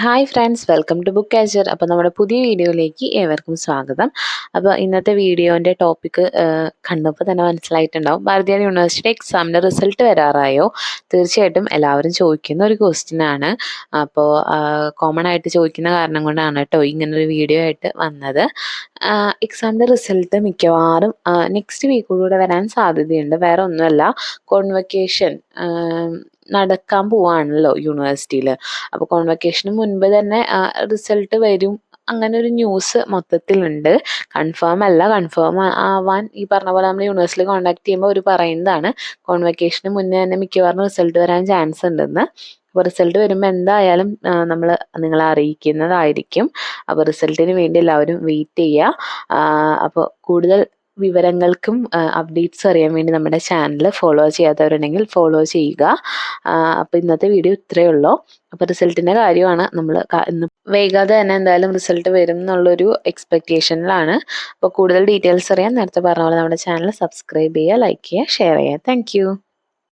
Hi friends, welcome to book catcher. അപ്പോൾ നമ്മുടെ പുതിയ വീഡിയോയിലേക്ക് ഏവർക്കും സ്വാഗതം. അപ്പോൾ ഇന്നത്തെ വീഡിയോൻ്റെ ടോപ്പിക്ക് കണ്ടപ്പോൾ തന്നെ മനസ്സിലായിട്ടുണ്ടാവും. ഭാരതീയ യൂണിവേഴ്സിറ്റി എക്സാമിൻ്റെ റിസൾട്ട് വരാറായോ? തീർച്ചയായിട്ടും എല്ലാവരും ചോദിക്കുന്ന ഒരു ക്വസ്റ്റ്യൻ ആണ്. അപ്പോൾ കോമൺ ആയിട്ട് ചോദിക്കുന്ന കാരണം കൊണ്ടാണ് കേട്ടോ ഇങ്ങനൊരു വീഡിയോ ആയിട്ട് വന്നത്. എക്സാമിൻ്റെ റിസൾട്ട് മിക്കവാറും നെക്സ്റ്റ് വീക്കിലൂടെ വരാൻ സാധ്യതയുണ്ട്. വേറെ ഒന്നുമല്ല, കോൺവക്കേഷൻ നടക്കാൻ പോവാണല്ലോ യൂണിവേഴ്സിറ്റിയിൽ. അപ്പോൾ കോൺവക്കേഷന് മുൻപ് തന്നെ റിസൾട്ട് വരും, അങ്ങനെ ഒരു ന്യൂസ് മൊത്തത്തിലുണ്ട്. കൺഫേം അല്ല, കൺഫേം ആവാൻ ഈ പറഞ്ഞ പോലെ നമ്മൾ യൂണിവേഴ്സിറ്റി കോൺടാക്ട് ചെയ്യുമ്പോൾ അവർ പറയുന്നതാണ് കോൺവക്കേഷന് മുന്നേ തന്നെ മിക്കവാറും റിസൾട്ട് വരാൻ ചാൻസ് ഉണ്ടെന്ന്. അപ്പോൾ റിസൾട്ട് വരുമ്പോൾ എന്തായാലും നമ്മൾ നിങ്ങളെ അറിയിക്കുന്നതായിരിക്കും. അപ്പോൾ റിസൾട്ടിന് വേണ്ടി എല്ലാവരും വെയിറ്റ് ചെയ്യുക. അപ്പോൾ കൂടുതൽ വിവരങ്ങൾക്കും അപ്ഡേറ്റ്സ് അറിയാൻ വേണ്ടി നമ്മുടെ ചാനൽ ഫോളോ ചെയ്യാത്തവരുണ്ടെങ്കിൽ ഫോളോ ചെയ്യുക. അപ്പോൾ ഇന്നത്തെ വീഡിയോ ഇത്രയേ ഉള്ളൂ. അപ്പോൾ റിസൾട്ടിൻ്റെ കാര്യമാണ് നമ്മൾ ഇന്ന് വൈകാതെ തന്നെ എന്തായാലും റിസൾട്ട് വരും എന്നുള്ളൊരു എക്സ്പെക്റ്റേഷനിലാണ്. അപ്പോൾ കൂടുതൽ ഡീറ്റെയിൽസ് അറിയാൻ നേരത്തെ പറഞ്ഞ പോലെ നമ്മുടെ ചാനൽ സബ്സ്ക്രൈബ് ചെയ്യുക, ലൈക്ക് ചെയ്യുക, ഷെയർ ചെയ്യുക. താങ്ക്